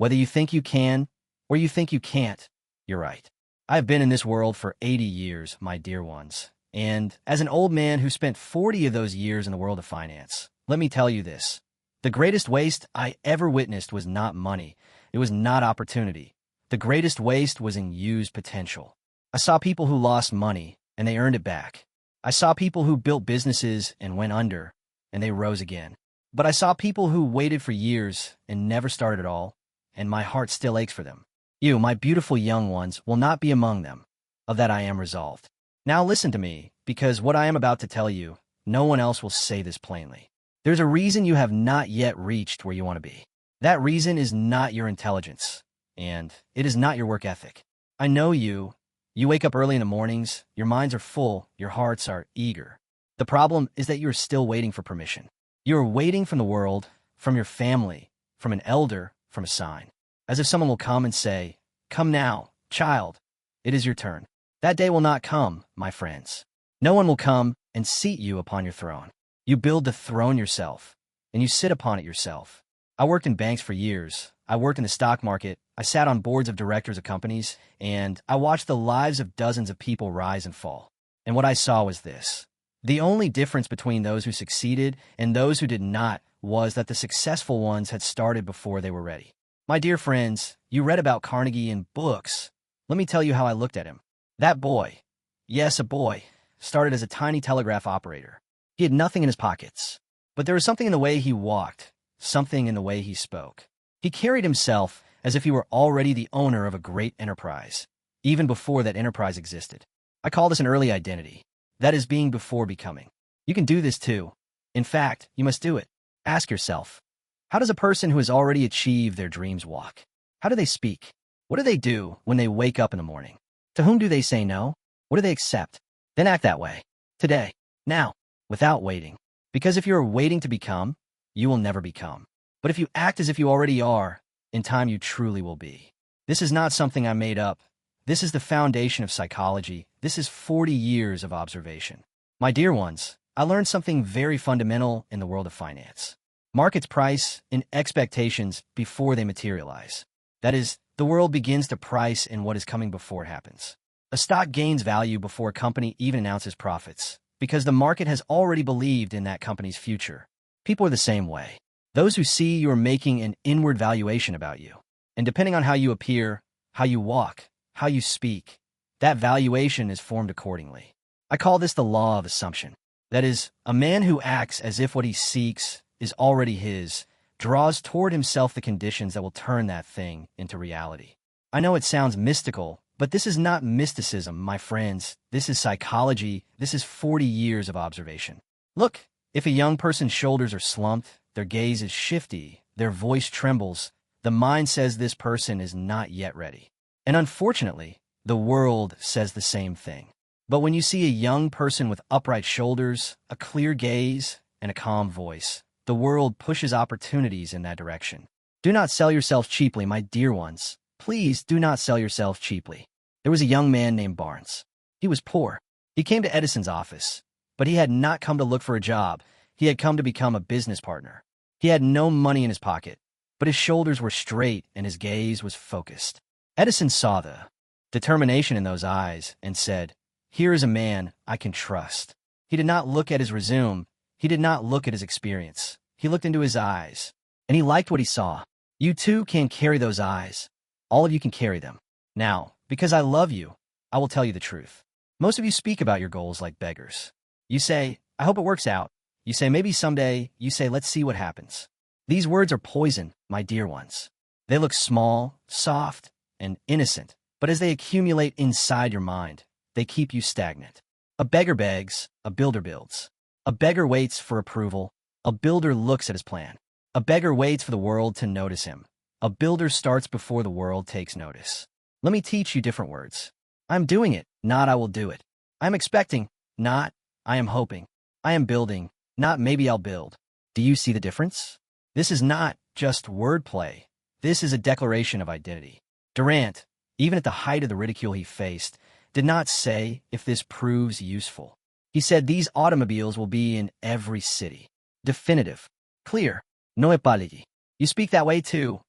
Whether you think you can or you think you can't, you're right. I've been in this world for 80 years, my dear ones. And as an old man who spent 40 of those years in the world of finance, let me tell you this. The greatest waste I ever witnessed was not money. It was not opportunity. The greatest waste was in used potential. I saw people who lost money, and they earned it back. I saw people who built businesses and went under, and they rose again. But I saw people who waited for years and never started at all, and my heart still aches for them. You, my beautiful young ones, will not be among them. Of that I am resolved. Now listen to me, because what I am about to tell you, no one else will say this plainly. There's a reason you have not yet reached where you want to be. That reason is not your intelligence, and it is not your work ethic. I know you. You wake up early in the mornings, your minds are full, your hearts are eager. The problem is that you are still waiting for permission. You are waiting from the world, from your family, from an elder, from a sign. As if someone will come and say, "Come now, child, it is your turn." That day will not come, my friends. No one will come and seat you upon your throne. You build the throne yourself, and you sit upon it yourself. I worked in banks for years. I worked in the stock market. I sat on boards of directors of companies, and I watched the lives of dozens of people rise and fall. And what I saw was this. The only difference between those who succeeded and those who did not was that the successful ones had started before they were ready. My dear friends, you read about Carnegie in books. Let me tell you how I looked at him. That boy, yes, a boy, started as a tiny telegraph operator. He had nothing in his pockets. But there was something in the way he walked, something in the way he spoke. He carried himself as if he were already the owner of a great enterprise, even before that enterprise existed. I call this an early identity. That is being before becoming. You can do this too. In fact, you must do it. Ask yourself, how does a person who has already achieved their dreams walk? How do they speak? What do they do when they wake up in the morning? To whom do they say no? What do they accept? Then act that way. Today. Now. Without waiting. Because if you're waiting to become, you will never become. But if you act as if you already are, in time you truly will be. This is not something I made up. This is the foundation of psychology. This is 40 years of observation. My dear ones, I learned something very fundamental in the world of finance. Markets price in expectations before they materialize. That is, the world begins to price in what is coming before it happens. A stock gains value before a company even announces profits, because the market has already believed in that company's future. People are the same way. Those who see you are making an inward valuation about you. And depending on how you appear, how you walk, how you speak, that valuation is formed accordingly. I call this the law of assumption. That is, a man who acts as if what he seeks is already his, draws toward himself the conditions that will turn that thing into reality. I know it sounds mystical, but this is not mysticism, my friends. This is psychology. This is 40 years of observation. Look, if a young person's shoulders are slumped, their gaze is shifty, their voice trembles, the mind says this person is not yet ready. And unfortunately, the world says the same thing. But when you see a young person with upright shoulders, a clear gaze, and a calm voice, the world pushes opportunities in that direction. Do not sell yourself cheaply, my dear ones. Please do not sell yourself cheaply. There was a young man named Barnes. He was poor. He came to Edison's office, but he had not come to look for a job. He had come to become a business partner. He had no money in his pocket, but his shoulders were straight and his gaze was focused. Edison saw the determination in those eyes and said, "Here is a man I can trust." He did not look at his resume. He did not look at his experience. He looked into his eyes, and he liked what he saw. You too can carry those eyes. All of you can carry them. Now, because I love you, I will tell you the truth. Most of you speak about your goals like beggars. You say, "I hope it works out." You say, "Maybe someday." You say, "Let's see what happens." These words are poison, my dear ones. They look small, soft, and innocent, but as they accumulate inside your mind, they keep you stagnant. A beggar begs, a builder builds. A beggar waits for approval. A builder looks at his plan. A beggar waits for the world to notice him. A builder starts before the world takes notice. Let me teach you different words. I'm doing it, not I will do it. I'm expecting, not I am hoping. I am building, not maybe I'll build. Do you see the difference? This is not just wordplay. This is a declaration of identity. Durant, even at the height of the ridicule he faced, did not say, "If this proves useful." He said, "These automobiles will be in every city." Definitive. Clear. No epaligi. You speak that way too.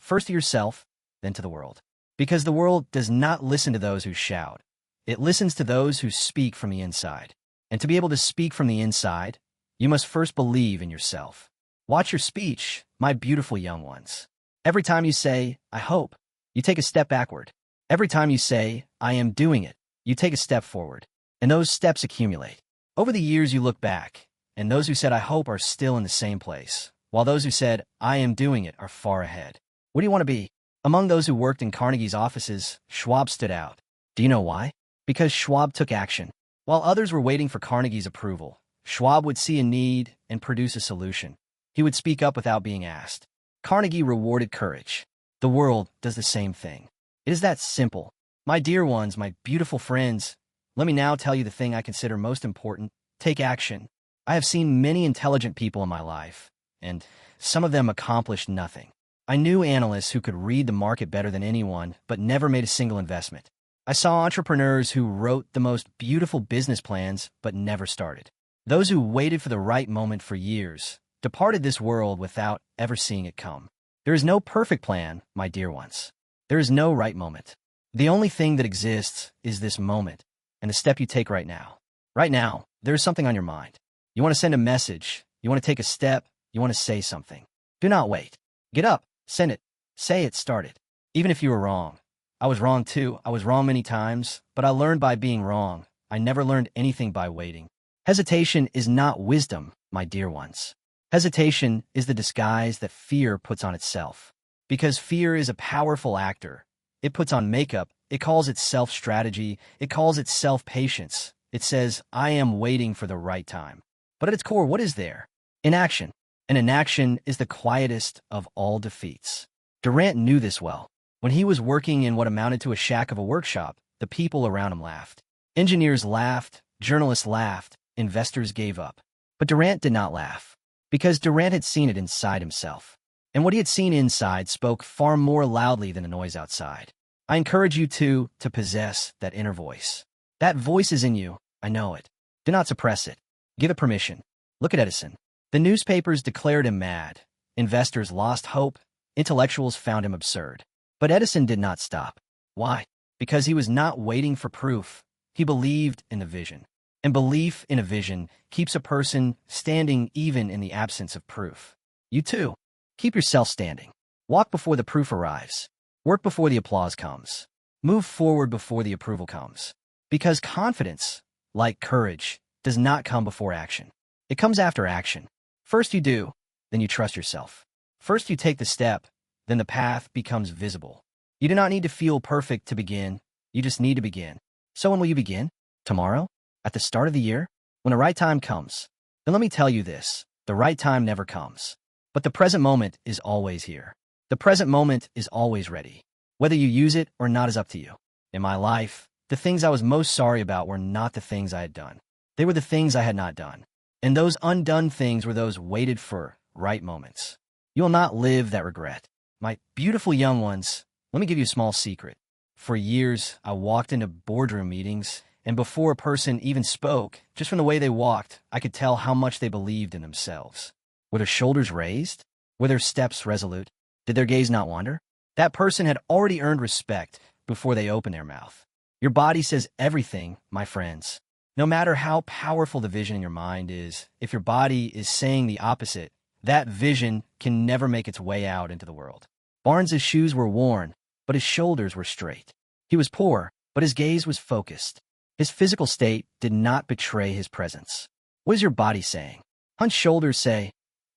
first to yourself, then to the world. Because the world does not listen to those who shout. It listens to those who speak from the inside. And to be able to speak from the inside, you must first believe in yourself. Watch your speech, my beautiful young ones. Every time you say, I hope, you take a step backward. Every time you say, I am doing it, you take a step forward. And those steps accumulate. Over the years you look back, and those who said I hope are still in the same place, while those who said I am doing it are far ahead. What do you want to be? Among those who worked in Carnegie's offices, Schwab stood out. Do you know why? Because Schwab took action. While others were waiting for Carnegie's approval, Schwab would see a need and produce a solution. He would speak up without being asked. Carnegie rewarded courage. The world does the same thing. It is that simple. My dear ones, my beautiful friends, let me now tell you the thing I consider most important. Take action. I have seen many intelligent people in my life, and some of them accomplished nothing. I knew analysts who could read the market better than anyone, but never made a single investment. I saw entrepreneurs who wrote the most beautiful business plans, but never started. Those who waited for the right moment for years departed this world without ever seeing it come. There is no perfect plan, my dear ones. There is no right moment. The only thing that exists is this moment, and the step you take right now. Right now, there is something on your mind. You want to send a message. You want to take a step. You want to say something. Do not wait. Get up. Send it. Say it. Start it. Even if you were wrong. I was wrong too. I was wrong many times, but I learned by being wrong. I never learned anything by waiting. Hesitation is not wisdom, my dear ones. Hesitation is the disguise that fear puts on itself. Because fear is a powerful actor. It puts on makeup. It calls itself strategy. It calls itself patience. It says, I am waiting for the right time. But at its core, what is there? Inaction. And inaction is the quietest of all defeats. Durant knew this well. When he was working in what amounted to a shack of a workshop, the people around him laughed. Engineers laughed. Journalists laughed. Investors gave up. But Durant did not laugh. Because Durant had seen it inside himself. And what he had seen inside spoke far more loudly than the noise outside. I encourage you to possess that inner voice. That voice is in you. I know it. Do not suppress it. Give it permission. Look at Edison. The newspapers declared him mad. Investors lost hope. Intellectuals found him absurd. But Edison did not stop. Why? Because he was not waiting for proof. He believed in the vision. And belief in a vision keeps a person standing even in the absence of proof. You too. Keep yourself standing. Walk before the proof arrives. Work before the applause comes. Move forward before the approval comes. Because confidence, like courage, does not come before action. It comes after action. First you do, then you trust yourself. First you take the step, then the path becomes visible. You do not need to feel perfect to begin. You just need to begin. So when will you begin? Tomorrow? At the start of the year? When the right time comes? Then let me tell you this, the right time never comes. But the present moment is always here. The present moment is always ready. Whether you use it or not is up to you. In my life, the things I was most sorry about were not the things I had done. They were the things I had not done. And those undone things were those waited for right moments. You will not live that regret. My beautiful young ones, let me give you a small secret. For years, I walked into boardroom meetings, and before a person even spoke, just from the way they walked, I could tell how much they believed in themselves. Were their shoulders raised? Were their steps resolute? Did their gaze not wander? That person had already earned respect before they opened their mouth. Your body says everything, my friends. No matter how powerful the vision in your mind is, if your body is saying the opposite, that vision can never make its way out into the world. Barnes's shoes were worn, but his shoulders were straight. He was poor, but his gaze was focused. His physical state did not betray his presence. What is your body saying? Hunched shoulders say,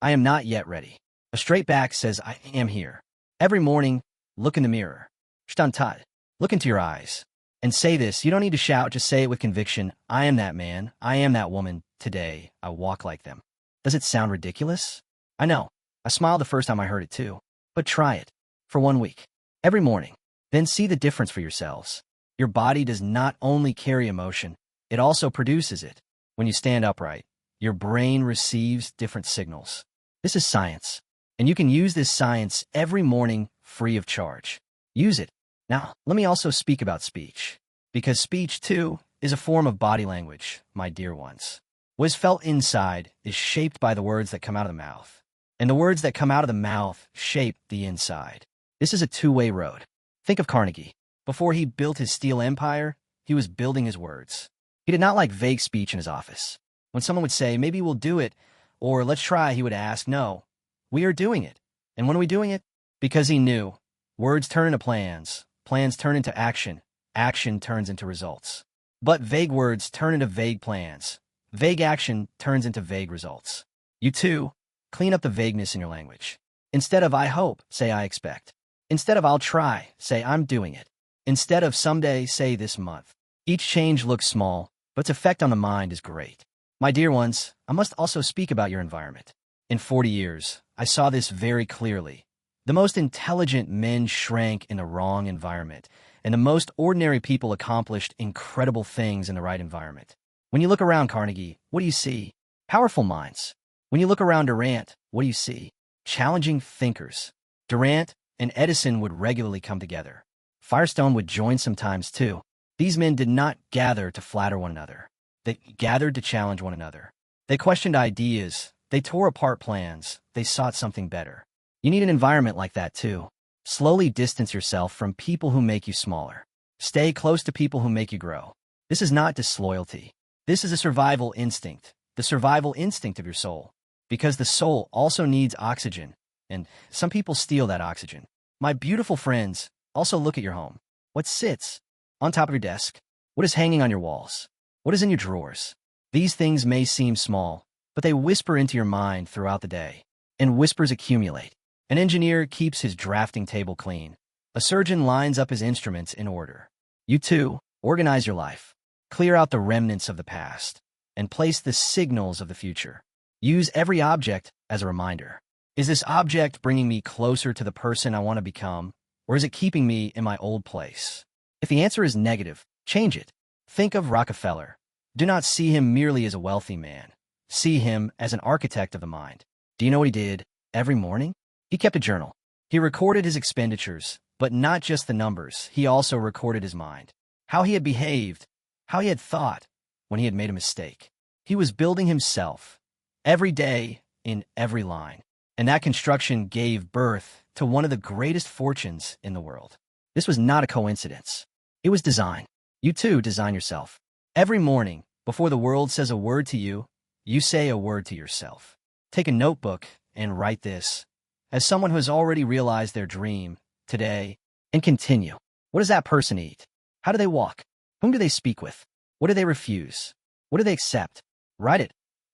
I am not yet ready. A straight back says, I am here. Every morning, look in the mirror. Untapped. Look into your eyes. And say this. You don't need to shout, just say it with conviction. I am that man. I am that woman. Today, I walk like them. Does it sound ridiculous? I know. I smiled the first time I heard it too. But try it. For 1 week. Every morning. Then see the difference for yourselves. Your body does not only carry emotion, it also produces it. When you stand upright, your brain receives different signals. This is science. And you can use this science every morning free of charge. Use it. Now, let me also speak about speech. Because speech, too, is a form of body language, my dear ones. What is felt inside is shaped by the words that come out of the mouth. And the words that come out of the mouth shape the inside. This is a two-way road. Think of Carnegie. Before he built his steel empire, he was building his words. He did not like vague speech in his office. When someone would say, maybe we'll do it, or let's try, he would ask, no, we are doing it. And when are we doing it? Because he knew. Words turn into plans. Plans turn into action. Action turns into results. But vague words turn into vague plans. Vague action turns into vague results. You too, clean up the vagueness in your language. Instead of I hope, say I expect. Instead of I'll try, say I'm doing it. Instead of someday, say this month. Each change looks small, but its effect on the mind is great. My dear ones, I must also speak about your environment. In 40 years, I saw this very clearly. The most intelligent men shrank in the wrong environment, and the most ordinary people accomplished incredible things in the right environment. When you look around Carnegie, what do you see? Powerful minds. When you look around Durant, what do you see? Challenging thinkers. Durant and Edison would regularly come together. Firestone would join sometimes too. These men did not gather to flatter one another. They gathered to challenge one another. They questioned ideas. They tore apart plans. They sought something better. You need an environment like that too. Slowly distance yourself from people who make you smaller. Stay close to people who make you grow. This is not disloyalty. This is a survival instinct, the survival instinct of your soul. Because the soul also needs oxygen, and some people steal that oxygen. My beautiful friends, also look at your home. What sits on top of your desk? What is hanging on your walls? What is in your drawers? These things may seem small, but they whisper into your mind throughout the day, and whispers accumulate. An engineer keeps his drafting table clean. A surgeon lines up his instruments in order. You too, organize your life. Clear out the remnants of the past, and place the signals of the future. Use every object as a reminder. Is this object bringing me closer to the person I want to become, or is it keeping me in my old place? If the answer is negative, change it. Think of Rockefeller. Do not see him merely as a wealthy man. See him as an architect of the mind. Do you know what he did every morning? He kept a journal. He recorded his expenditures, but not just the numbers. He also recorded his mind. How he had behaved, how he had thought when he had made a mistake. He was building himself every day in every line. And that construction gave birth to one of the greatest fortunes in the world. This was not a coincidence. It was design. You too design yourself. Every morning, before the world says a word to you, you say a word to yourself. Take a notebook and write this. As someone who has already realized their dream today, and continue. What does that person eat? How do they walk? Whom do they speak with? What do they refuse? What do they accept? Write it.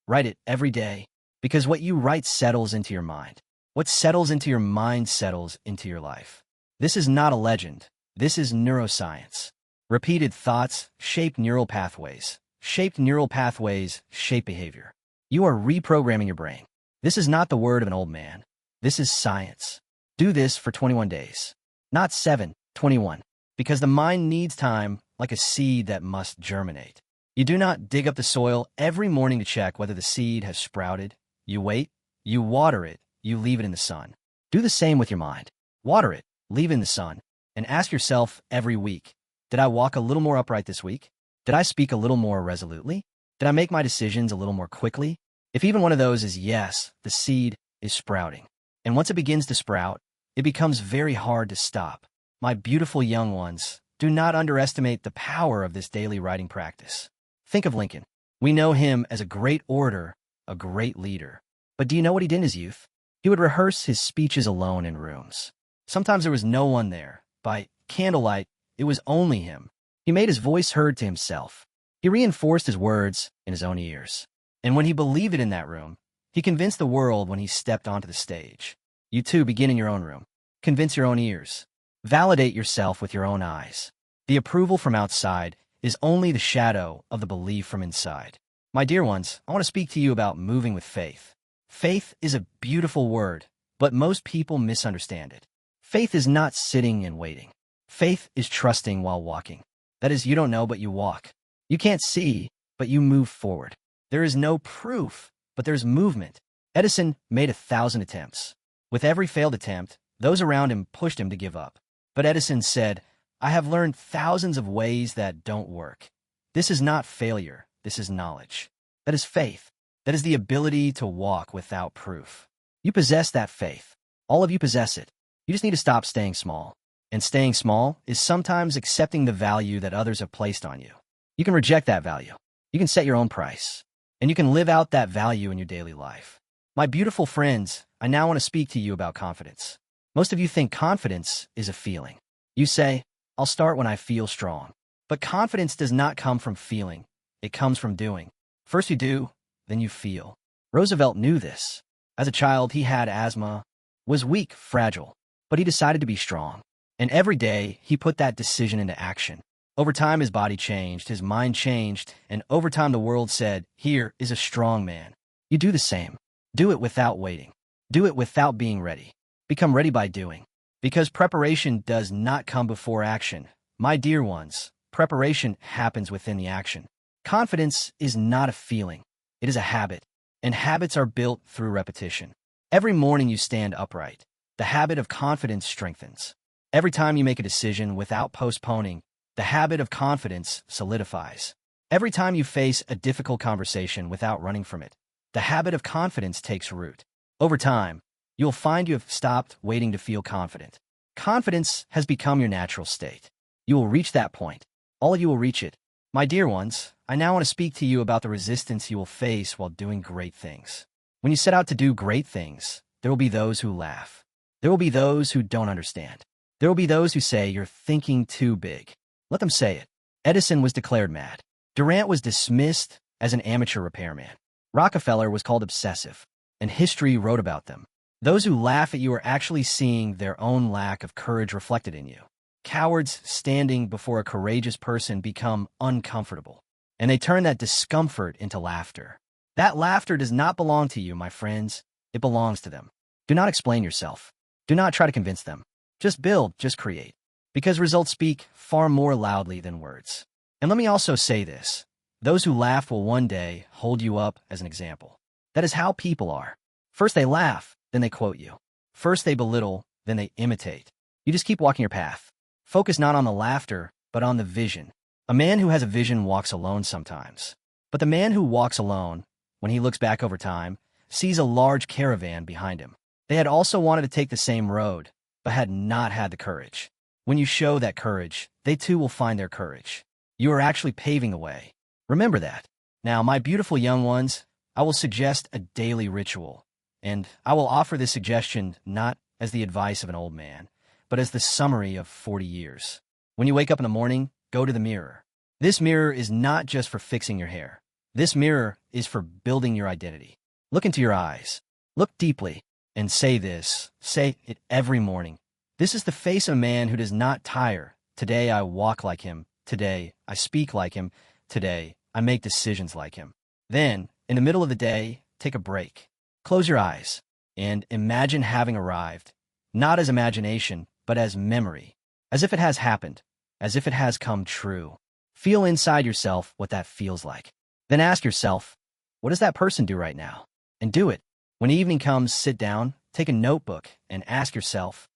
Write it every day. Because what you write settles into your mind. What settles into your mind settles into your life. This is not a legend. This is neuroscience. Repeated thoughts shape neural pathways. Shaped neural pathways shape behavior. You are reprogramming your brain. This is not the word of an old man. This is science. Do this for 21 days. Not 7, 21. Because the mind needs time like a seed that must germinate. You do not dig up the soil every morning to check whether the seed has sprouted. You wait, you water it, you leave it in the sun. Do the same with your mind. Water it, leave it in the sun, and ask yourself every week, did I walk a little more upright this week? Did I speak a little more resolutely? Did I make my decisions a little more quickly? If even one of those is yes, the seed is sprouting. And once it begins to sprout, it becomes very hard to stop. My beautiful young ones, do not underestimate the power of this daily writing practice. Think of Lincoln. We know him as a great orator, a great leader. But do you know what he did in his youth? He would rehearse his speeches alone in rooms. Sometimes there was no one there. By candlelight, it was only him. He made his voice heard to himself. He reinforced his words in his own ears. And when he believed it in that room, he convinced the world when he stepped onto the stage. You too begin in your own room. Convince your own ears. Validate yourself with your own eyes. The approval from outside is only the shadow of the belief from inside. My dear ones, I want to speak to you about moving with faith. Faith is a beautiful word, but most people misunderstand it. Faith is not sitting and waiting. Faith is trusting while walking. That is, you don't know, but you walk. You can't see, but you move forward. There is no proof, but there's movement. Edison made 1,000 attempts. With every failed attempt, those around him pushed him to give up. But Edison said, I have learned thousands of ways that don't work. This is not failure. This is knowledge. That is faith. That is the ability to walk without proof. You possess that faith. All of you possess it. You just need to stop staying small. And staying small is sometimes accepting the value that others have placed on you. You can reject that value. You can set your own price. And you can live out that value in your daily life. My beautiful friends, I now want to speak to you about confidence. Most of you think confidence is a feeling. You say, I'll start when I feel strong. But confidence does not come from feeling. It comes from doing. First you do, then you feel. Roosevelt knew this. As a child, he had asthma, was weak, fragile, but he decided to be strong. And every day, he put that decision into action. Over time, his body changed, his mind changed, and over time the world said, here is a strong man. You do the same. Do it without waiting. Do it without being ready. Become ready by doing. Because preparation does not come before action. My dear ones, preparation happens within the action. Confidence is not a feeling. It is a habit. And habits are built through repetition. Every morning you stand upright. The habit of confidence strengthens. Every time you make a decision without postponing, the habit of confidence solidifies. Every time you face a difficult conversation without running from it, the habit of confidence takes root. Over time, you'll find you have stopped waiting to feel confident. Confidence has become your natural state. You will reach that point. All of you will reach it. My dear ones, I now want to speak to you about the resistance you will face while doing great things. When you set out to do great things, there will be those who laugh. There will be those who don't understand. There will be those who say you're thinking too big. Let them say it. Edison was declared mad. Durant was dismissed as an amateur repairman. Rockefeller was called obsessive, and history wrote about them. Those who laugh at you are actually seeing their own lack of courage reflected in you. Cowards standing before a courageous person become uncomfortable, and they turn that discomfort into laughter. That laughter does not belong to you, my friends. It belongs to them. Do not explain yourself. Do not try to convince them. Just build, just create. Because results speak far more loudly than words. And let me also say this. Those who laugh will one day hold you up as an example. That is how people are. First they laugh, then they quote you. First they belittle, then they imitate. You just keep walking your path. Focus not on the laughter, but on the vision. A man who has a vision walks alone sometimes. But the man who walks alone, when he looks back over time, sees a large caravan behind him. They had also wanted to take the same road, but had not had the courage. When you show that courage, they too will find their courage. You are actually paving the way. Remember that. Now, my beautiful young ones, I will suggest a daily ritual, and I will offer this suggestion not as the advice of an old man, but as the summary of 40 years. When you wake up in the morning, go to the mirror. This mirror is not just for fixing your hair. This mirror is for building your identity. Look into your eyes. Look deeply and say this. Say it every morning. This is the face of a man who does not tire. Today I walk like him. Today I speak like him. Today I make decisions like him. Then, in the middle of the day, take a break. Close your eyes and imagine having arrived, not as imagination, but as memory, as if it has happened, as if it has come true. Feel inside yourself what that feels like. Then ask yourself, what does that person do right now? And do it. When evening comes, sit down, take a notebook, and ask yourself,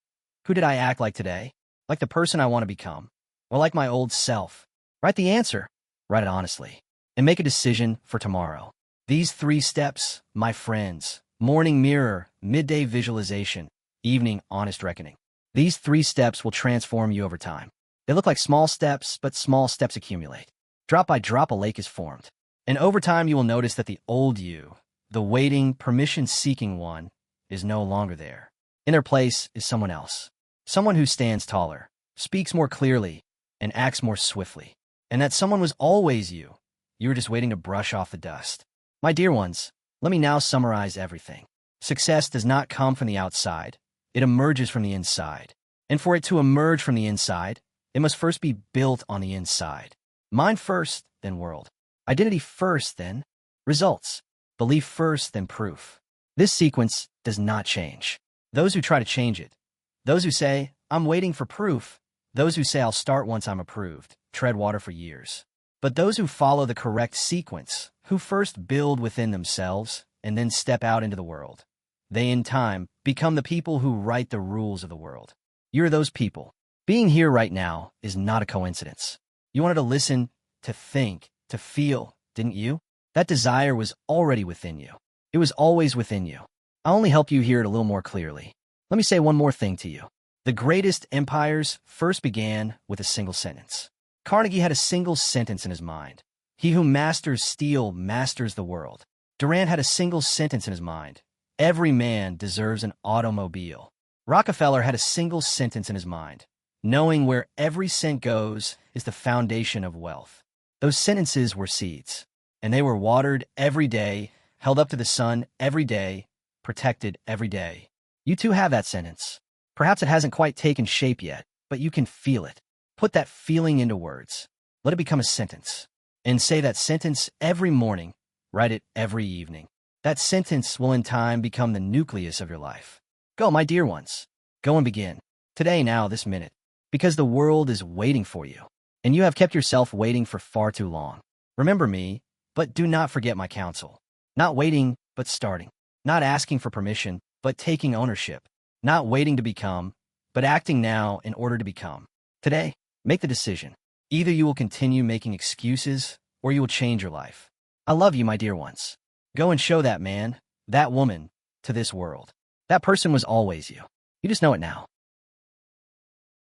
who did I act like today? Like the person I want to become? Or like my old self? Write the answer. Write it honestly. And make a decision for tomorrow. These 3 steps, my friends: morning mirror, midday visualization, evening honest reckoning. These 3 steps will transform you over time. They look like small steps, but small steps accumulate. Drop by drop, a lake is formed. And over time, you will notice that the old you, the waiting, permission-seeking one, is no longer there. In their place is someone else. Someone who stands taller, speaks more clearly, and acts more swiftly. And that someone was always you. You were just waiting to brush off the dust. My dear ones, let me now summarize everything. Success does not come from the outside. It emerges from the inside. And for it to emerge from the inside, it must first be built on the inside. Mind first, then world. Identity first, then results. Belief first, then proof. This sequence does not change. Those who try to change it, those who say, I'm waiting for proof, those who say I'll start once I'm approved, tread water for years. But those who follow the correct sequence, who first build within themselves and then step out into the world, they in time become the people who write the rules of the world. You're those people. Being here right now is not a coincidence. You wanted to listen, to think, to feel, didn't you? That desire was already within you. It was always within you. I'll only help you hear it a little more clearly. Let me say one more thing to you. The greatest empires first began with a single sentence. Carnegie had a single sentence in his mind. He who masters steel masters the world. Durant had a single sentence in his mind. Every man deserves an automobile. Rockefeller had a single sentence in his mind. Knowing where every cent goes is the foundation of wealth. Those sentences were seeds, and they were watered every day, held up to the sun every day, protected every day. You too have that sentence. Perhaps it hasn't quite taken shape yet, but you can feel it. Put that feeling into words. Let it become a sentence. And say that sentence every morning. Write it every evening. That sentence will in time become the nucleus of your life. Go, my dear ones. Go and begin. Today, now, this minute. Because the world is waiting for you. And you have kept yourself waiting for far too long. Remember me, but do not forget my counsel. Not waiting, but starting. Not asking for permission, but taking ownership. Not waiting to become, but acting now in order to become. Today, make the decision. Either you will continue making excuses, or you will change your life. I love you, my dear ones. Go and show that man, that woman, to this world. That person was always you. You just know it now.